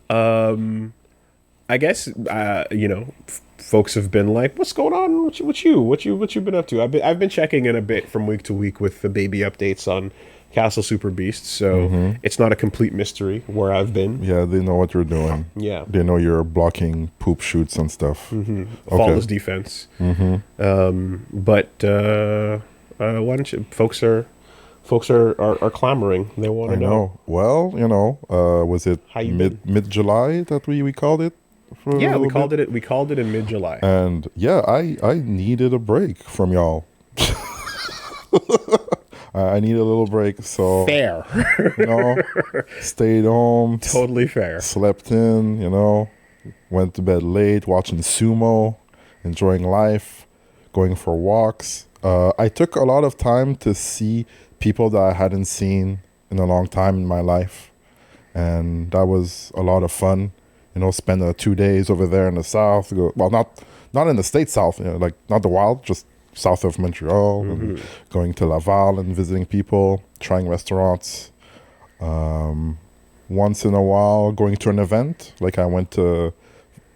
I guess folks have been like, "What's going on? What you been up to?" I've been checking in a bit from week to week with the baby updates on Castle Super Beast, so it's not a complete mystery where I've been. Yeah, they know what you're doing. Yeah, They know you're blocking poop shoots and stuff. faultless defense. But why don't you? Folks are clamoring. They want I to know. know. Well, was it How you been? mid July that we called it? For a Yeah, we little called bit? it. We called it in mid-July. And yeah, I needed a break from y'all. I need a little break, so Fair, you know, stayed home, totally fair. slept in, went to bed late, watching sumo, enjoying life, going for walks. I took a lot of time to see people that I hadn't seen in a long time in my life, and that was a lot of fun. Spend 2 days over there in the south. Well, not in the state south, like not the wild, just south of Montreal, and going to Laval and visiting people, trying restaurants. Once in a while, going to an event. Like I went to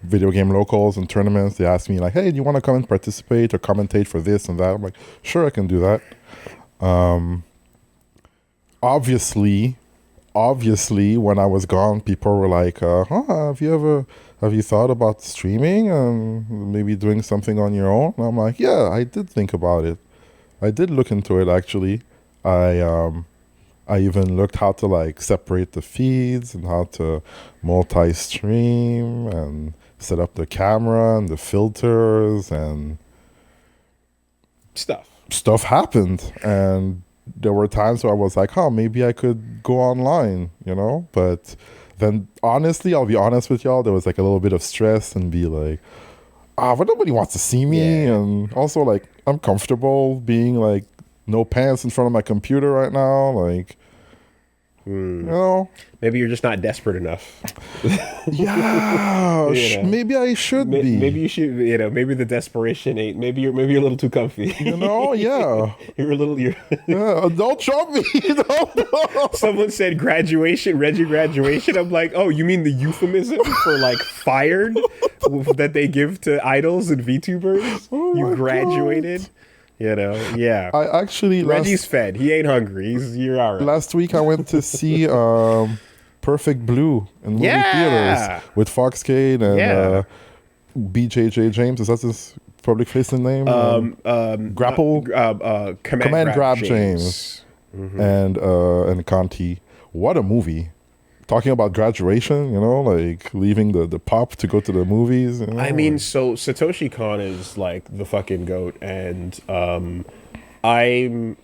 video game locals and tournaments. They asked me like, "Hey, do you want to come and participate or commentate for this and that?" I'm like, "Sure, I can do that." Obviously, when I was gone, people were like, have you thought about streaming and maybe doing something on your own? And I'm like, yeah, I did think about it. I did look into it, actually. I even looked how to like separate the feeds and how to multi-stream and set up the camera and the filters, and stuff happened. And there were times where I was like, oh, maybe I could go online, But then, honestly, I'll be honest with y'all, there was like a little bit of stress and be like, but nobody wants to see me. Yeah. And also, like, I'm comfortable being like no pants in front of my computer right now. Like, Maybe you're just not desperate enough. yeah, maybe I should be. Maybe you should. Maybe the desperation ain't. Maybe you're a little too comfy. Yeah. You're a little. Yeah, don't jump me. Don't. Someone said graduation, Reggie graduation. I'm like, oh, you mean the euphemism for like fired that they give to idols and VTubers? Oh You my graduated. Yeah. I actually Reggie's fed. He ain't hungry. You're all right. last week I went to see Perfect Blue in movie theaters with Foxcade and BJJ James. Is that his public facing name? Grapple Command Grab James and Conti. What a movie! Talking about graduation, like leaving the pop to go to the movies. I mean, so Satoshi Kon is like the fucking goat, and I'm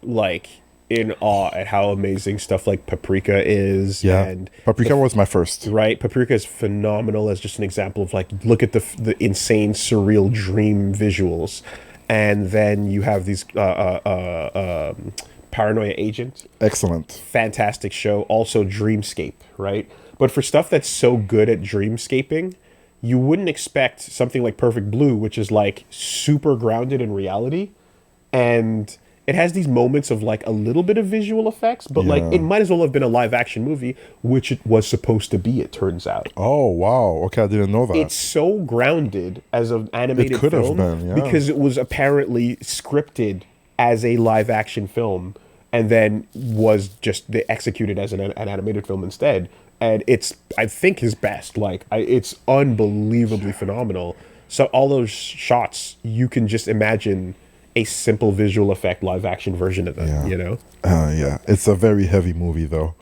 like in awe at how amazing stuff like Paprika is. Yeah, and Paprika was my first. Right, Paprika is phenomenal as just an example of like, look at the insane surreal dream visuals, and then you have these Paranoia Agent. Excellent. Fantastic show. Also Dreamscape, right? But for stuff that's so good at dreamscaping, you wouldn't expect something like Perfect Blue, which is like super grounded in reality. And it has these moments of like a little bit of visual effects, but like it might as well have been a live action movie, which it was supposed to be, it turns out. Oh, wow. Okay, I didn't know that. It's so grounded as an animated could have film been, yeah. because it was apparently scripted as a live action film and then was just executed as an animated film instead. And it's, I think, his best. Like, it's unbelievably phenomenal. So all those shots, you can just imagine a simple visual effect live action version of them, Yeah, it's a very heavy movie though.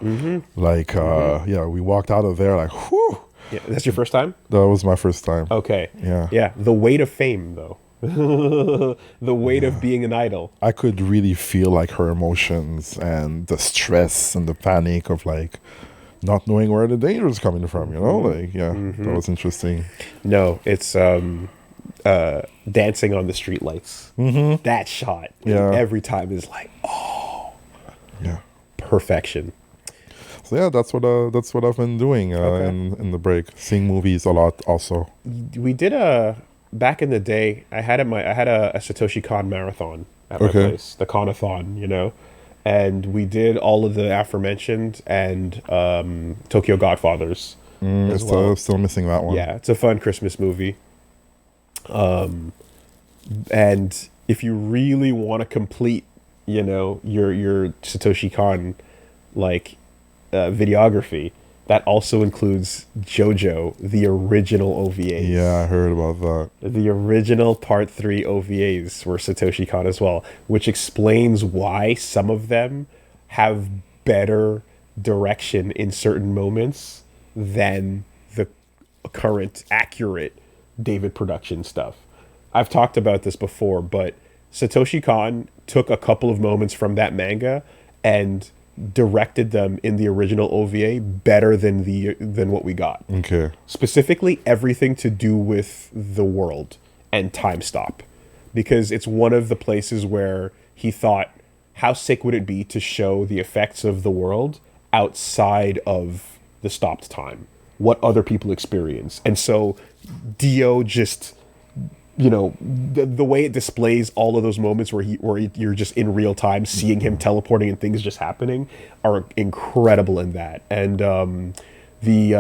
Like, we walked out of there like, whew. Yeah, that's your first time? That was my first time. Okay. Yeah. Yeah, the weight of fame, though. The weight of being an idol. I could really feel like her emotions and the stress and the panic of like not knowing where the danger is coming from, Like, that was interesting. No, it's dancing on the streetlights. That shot every time is like, oh, yeah, perfection. So yeah, that's what I've been doing in the break, seeing movies a lot. Also, we did back in the day. I had a Satoshi Kon marathon at my place, the Konathon, and we did all of the aforementioned and Tokyo Godfathers. as well. Still missing that one. Yeah, it's a fun Christmas movie. And if you really want to complete, your Satoshi Kon like videography, that also includes JoJo, the original OVAs. Yeah, I heard about that. The original Part 3 OVAs were Satoshi Kon as well, which explains why some of them have better direction in certain moments than the current accurate David production stuff. I've talked about this before, but Satoshi Kon took a couple of moments from that manga and directed them in the original OVA better than what we got. Okay. Specifically, everything to do with the world and time stop, because it's one of the places where he thought, how sick would it be to show the effects of the world outside of the stopped time, what other people experience. And so Dio just, the way it displays all of those moments where you're just in real time seeing him teleporting and things just happening are incredible in that. And the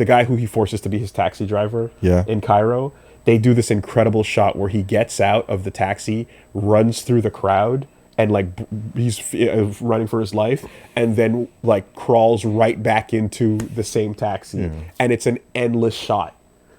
guy who he forces to be his taxi driver in Cairo, they do this incredible shot where he gets out of the taxi, runs through the crowd, and he's running for his life, and then crawls right back into the same taxi, and it's an endless shot.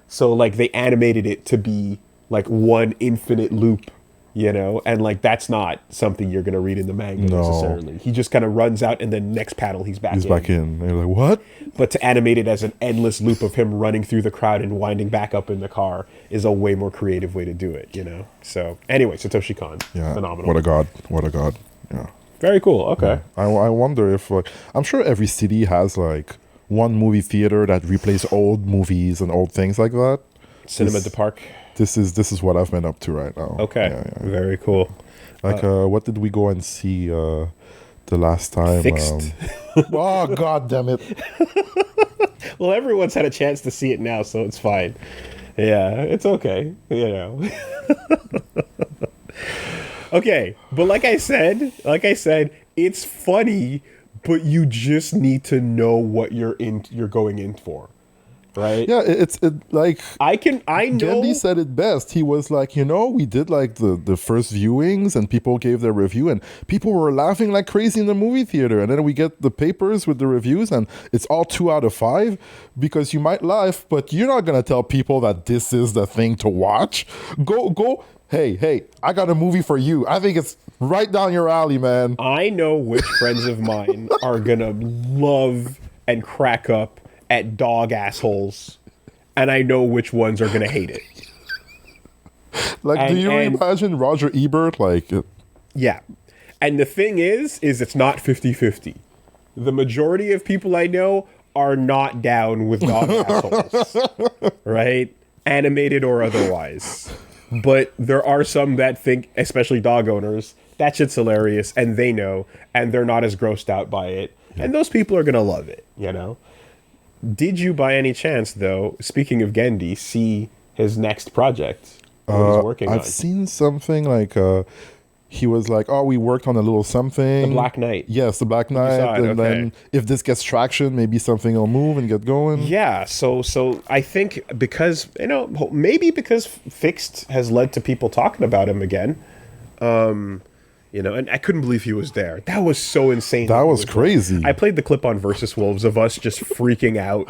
So they animated it to be one infinite loop, and that's not something you're gonna read in the manga necessarily. He just kind of runs out, and then next panel he's back in. And you're like, what? But to animate it as an endless loop of him running through the crowd and winding back up in the car is a way more creative way to do it, So anyway, Satoshi Kon, phenomenal. What a god. Yeah. Very cool. Okay. Yeah. I wonder if I'm sure every city has one movie theater that replays old movies and old things like that. Cinema de Park. This is what I've been up to right now. Okay. Yeah. Very cool. What did we go and see the last time? Fixed. Oh, god damn it. Well, everyone's had a chance to see it now, so it's fine. Yeah, it's okay. Okay, but like I said, it's funny, but you just need to know what you're going in for, right? Yeah, I know. Gandhi said it best. He was like, we did the first viewings and people gave their review and people were laughing like crazy in the movie theater, and then we get the papers with the reviews and it's all 2 out of 5 because you might laugh, but you're not gonna tell people that this is the thing to watch. Go. Hey, I got a movie for you. I think it's right down your alley, man. I know which friends of mine are gonna love and crack up at dog assholes, and I know which ones are gonna hate it. Do you imagine Roger Ebert? Yeah. And the thing is it's not 50-50. The majority of people I know are not down with dog assholes, right? Animated or otherwise. But there are some that think, especially dog owners, that shit's hilarious, and they know, and they're not as grossed out by it. Yeah. And those people are going to love it, Did you, by any chance, though, speaking of Gandhi, see his next project? What he's working on? I've seen something he was like, oh, we worked on a little something. The Black Knight. Yes, the Black Knight. And then if this gets traction, maybe something will move and get going. Yeah, so I think because, maybe because Fixed has led to people talking about him again. And I couldn't believe he was there. That was so insane. That was crazy. I played the clip on Versus Wolves of us just freaking out.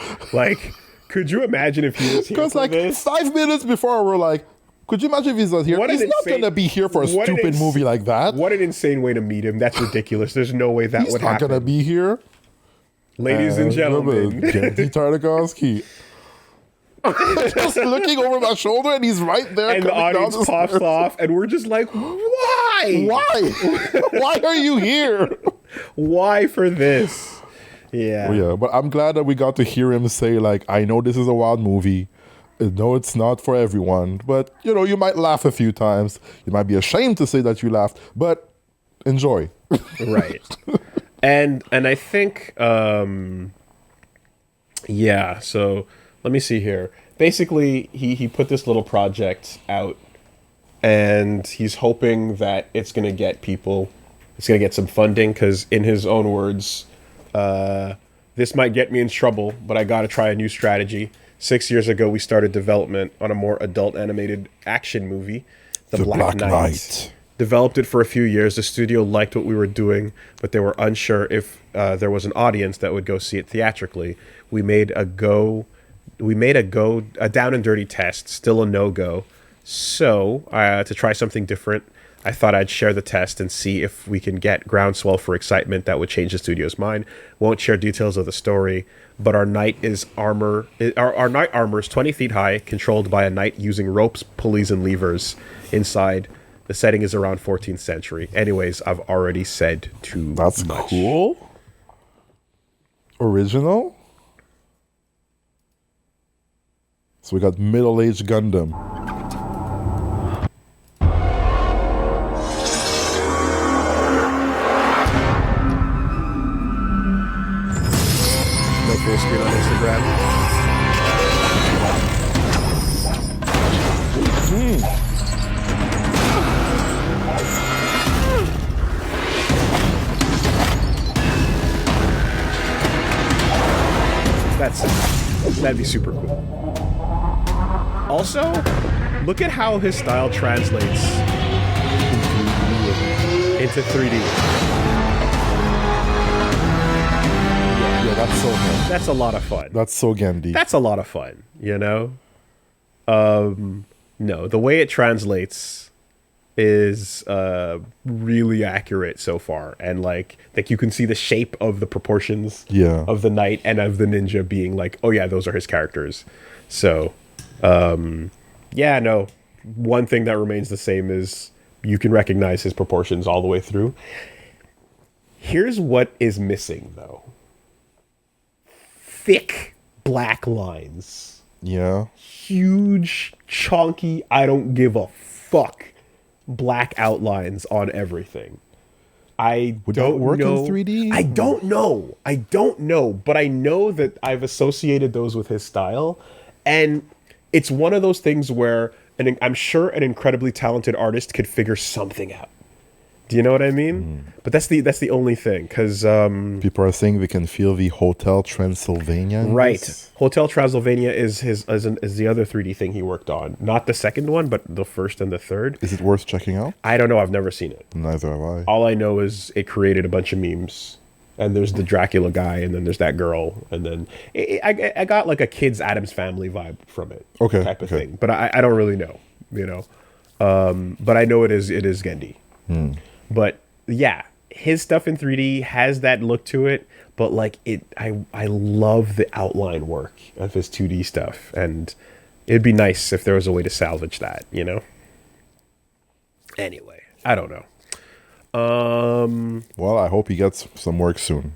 Could you imagine if he was here for this? 5 minutes before we're like, could you imagine if he's not here? He's not going to be here for a stupid movie like that. What an insane way to meet him. That's ridiculous. There's no way that would happen. He's not going to be here. Ladies and gentlemen. Gandhi Tartakovsky. Just looking over my shoulder and he's right there. And the audience pops off and we're just like, why? Why are you here? Why for this? Yeah. Well, yeah, but I'm glad that we got to hear him say, I know this is a wild movie. No, it's not for everyone, but you might laugh a few times. You might be ashamed to say that you laughed, but enjoy. Right. And I think so let me see here. Basically, he put this little project out and he's hoping that it's going to get some funding, because in his own words, this might get me in trouble, but I gotta try a new strategy. 6 years ago, we started development on a more adult animated action movie, The Black Knight. Developed it for a few years. The studio liked what we were doing, but they were unsure if there was an audience that would go see it theatrically. We made a down and dirty test, still a no-go. So, to try something different, I thought I'd share the test and see if we can get groundswell for excitement that would change the studio's mind. Won't share details of the story, but our knight armor is 20 feet high, controlled by a knight using ropes, pulleys, and levers inside. The setting is around 14th century. Anyways, I've already said too much. That's cool. Original. So we got middle-aged Gundam. No full screen on Instagram. That'd be super cool. Also, look at how his style translates into 3D. Yeah, that's so good. That's a lot of fun. That's so Gandhi. That's a lot of fun, you know? No, the way it translates is really accurate so far, and like you can see the shape of the proportions of the knight and of the ninja being like, oh yeah, those are his characters. So yeah, no, one thing that remains the same is you can recognize his proportions all the way through. Here's what is missing though: thick black lines. Yeah, huge chunky, I don't give a fuck black outlines on everything. Would that work in 3D? I don't know, but I know that I've associated those with his style, and it's one of those things where I'm sure an incredibly talented artist could figure something out. Do you know what I mean? But that's the only thing, because people are saying they can feel the Hotel Transylvania. Right, Hotel Transylvania is the other 3D thing he worked on. Not the second one, but the first and the third. Is it worth checking out? I don't know. I've never seen it. Neither have I. All I know is it created a bunch of memes. And there's the Dracula guy, and then there's that girl, and then I got like a kid's Addams Family vibe from it, type of thing. But I don't really know, you know. But I know it is Gendy. But yeah, his stuff in 3D has that look to it. But like I love the outline work of his 2D stuff, and it'd be nice if there was a way to salvage that, you know. Anyway, I don't know. Well, I hope he gets some work soon.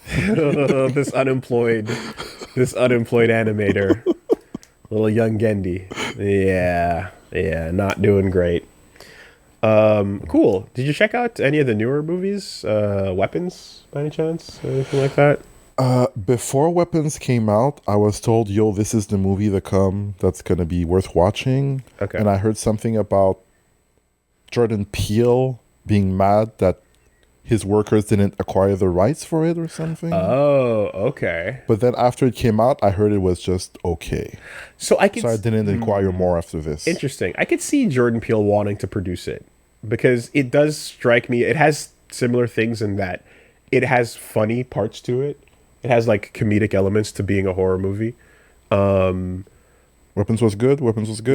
this unemployed animator, little young Gendy. Yeah, not doing great. Cool. Did you check out any of the newer movies? Weapons, by any chance? Anything like that? Before Weapons came out, I was told, yo, this is the movie that's gonna be worth watching. Okay. And I heard something about Jordan Peele being mad that his workers didn't acquire the rights for it or something. Oh, okay. But then after it came out, I heard it was just okay. So I didn't inquire more after this. Interesting. I could see Jordan Peele wanting to produce it, because it does strike me. It has similar things in that it has funny parts to it. It has like comedic elements to being a horror movie. Weapons was good.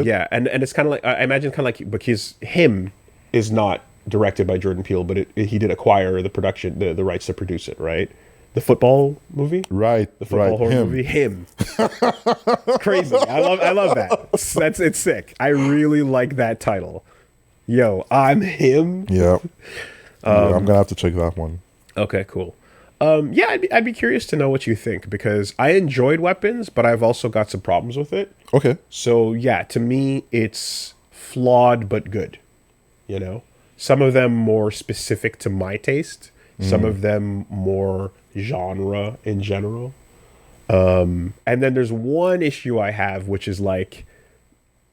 Yeah, and it's kind of like, I imagine kind of like, because him is not directed by Jordan Peele, but he did acquire the production, the rights to produce it, right? The football movie, right? The football horror movie, him. Crazy. I love that. It's sick. I really like that title. Yo, I'm him. Yeah. I'm gonna have to check that one. Okay, cool. Yeah, I'd be curious to know what you think, because I enjoyed Weapons, but I've also got some problems with it. Okay. So yeah, to me, it's flawed but good. You know, some of them more specific to my taste, some of them more genre in general. And then there's one issue I have, which is like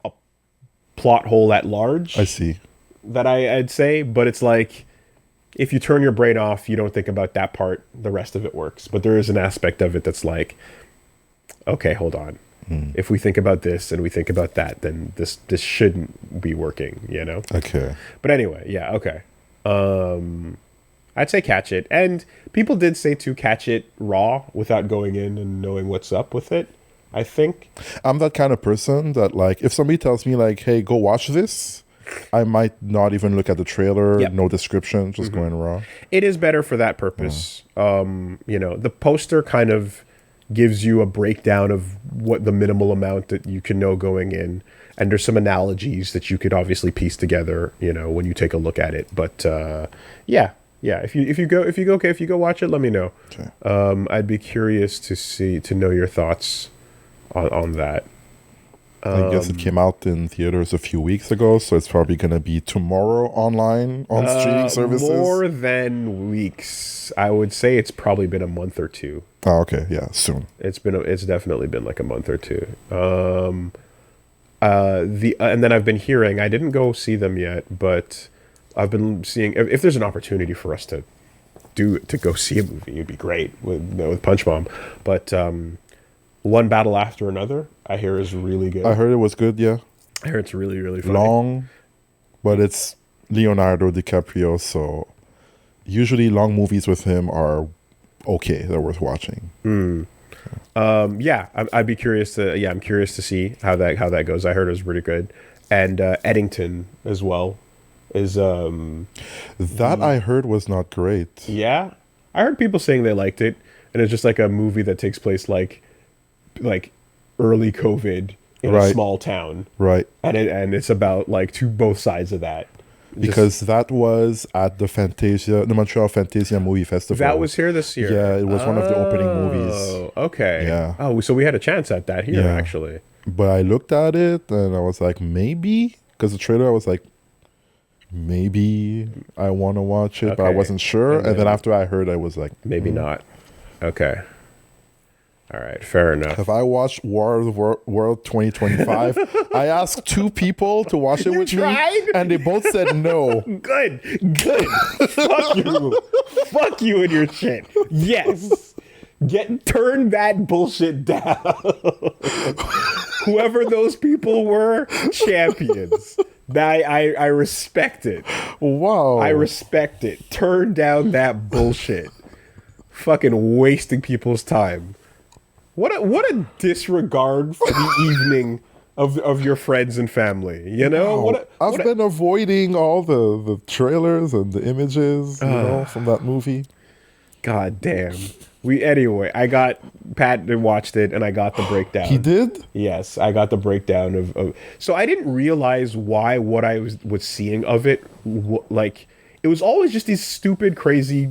a plot hole at large. I see. That I'd say, but it's like, if you turn your brain off, you don't think about that part, the rest of it works. But there is an aspect of it that's like, okay, hold on. If we think about this and we think about that, then this shouldn't be working, you know? Okay. But anyway, yeah, okay. I'd say catch it. And people did say to catch it raw without going in and knowing what's up with it, I think. I'm that kind of person that, like, if somebody tells me, like, hey, go watch this, I might not even look at the trailer, Yep. no description, just going raw. It is better for that purpose. You know, the poster kind of gives you a breakdown of what the minimal amount that you can know going in. And there's some analogies that you could obviously piece together, you know, when you take a look at it. But yeah. If you go watch it, let me know. Okay. I'd be curious to know your thoughts on that. I guess it came out in theaters a few weeks ago, so it's probably going to be tomorrow online on streaming services. More than weeks. I would say it's probably been a month or two. Oh, okay. Yeah, soon. It's definitely been like a month or two. And then I've been hearing, I didn't go see them yet, but I've been seeing if there's an opportunity for us to go see a movie, it'd be great with Punch Bomb. But One Battle After Another, I hear is really good. I heard it was good, yeah. I heard it's really, really funny. Long, but it's Leonardo DiCaprio, so usually long movies with him are okay. They're worth watching. Yeah, I'd be curious to. Yeah, I'm curious to see how that goes. I heard it was pretty good, and Eddington as well is. That I heard was not great. Yeah, I heard people saying they liked it, and it's just like a movie that takes place like early COVID in a Right. small town, Right. and it's about like both sides of that. Because that was at the Montreal Fantasia Movie Festival. That was here this year. Yeah, it was one of the opening movies. Oh, okay. Yeah. Oh, so we had a chance at that here, Yeah. actually. But I looked at it and I was like, maybe? Because the trailer, I was like, maybe I want to watch it, but I Okay. wasn't sure. And then after I heard, I was like, Maybe not. Okay. All right. Fair enough. have I watched War of the World 2025? I asked 2 people to watch it with tried? me, and they both said no. Good. Fuck you. Fuck you and your shit. Yes. Turn that bullshit down. Whoever those people were, champions. I respect it. Wow. I respect it. Turn down that bullshit. Fucking wasting people's time. What a disregard for the evening of your friends and family. You know? Wow. I've been avoiding all the trailers and the images, from that movie. God damn. Anyway, I got Pat watched it and I got the breakdown. He did? Yes, I got the breakdown of so I didn't realize why what I was seeing of it like it was always just these stupid crazy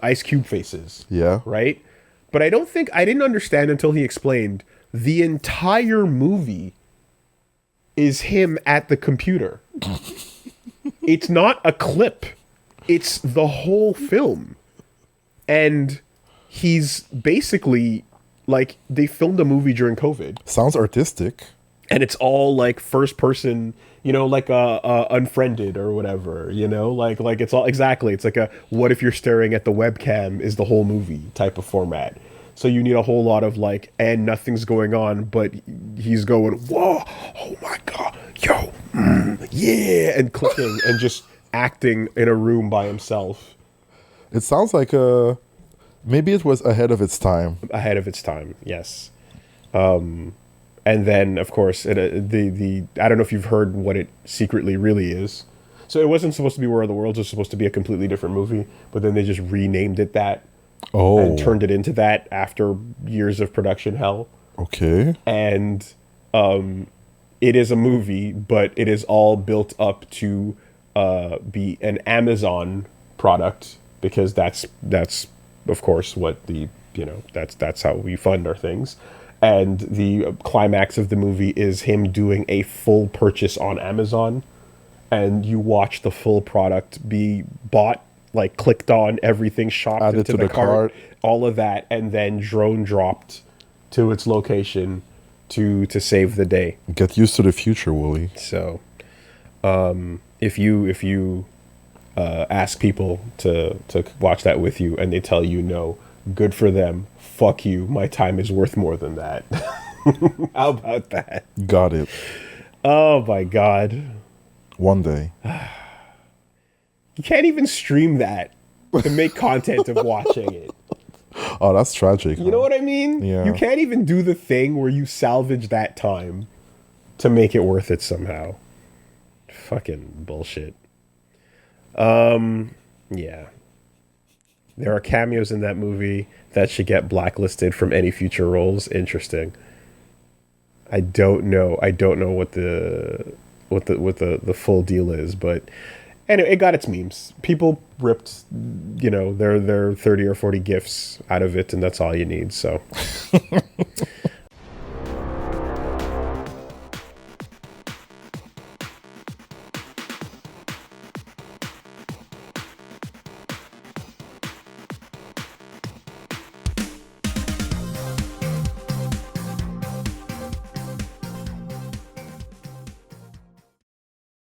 Ice Cube faces. Yeah. Right? But I didn't understand until he explained the entire movie is him at the computer. It's not a clip. It's the whole film. And he's basically like they filmed a movie during COVID. Sounds artistic. And it's all like first person, like Unfriended or whatever, like it's all exactly. It's like a what if you're staring at the webcam is the whole movie type of format. So you need a whole lot of like, and nothing's going on, but he's going, whoa, oh my God, yo, yeah, and clicking and just acting in a room by himself. It sounds like maybe it was ahead of its time. Ahead of its time, yes. And then, of course, I don't know if you've heard what it secretly really is. So it wasn't supposed to be War of the Worlds. It was supposed to be a completely different movie. But then they just renamed it that. Oh. And turned it into that after years of production hell. Okay. And it is a movie, but it is all built up to be an Amazon product. Because that's of course, what that's how we fund our things. And the climax of the movie is him doing a full purchase on Amazon, and you watch the full product be bought, like clicked on, everything shopped Added into to the the cart, cart, all of that, and then drone dropped to its location to save the day. Get used to the future, Woolie. So, if you ask people to watch that with you, and they tell you no, good for them. Fuck you. My time is worth more than that. How about that? Got it. Oh my god. One day. You can't even stream that to make content of watching it. Oh, that's tragic. You know what I mean? Yeah. You can't even do the thing where you salvage that time to make it worth it somehow. Fucking bullshit. Yeah. There are cameos in that movie that should get blacklisted from any future roles. Interesting. I don't know. I don't know what the full deal is, but anyway, it got its memes. People ripped, their 30 or 40 gifs out of it, and that's all you need. So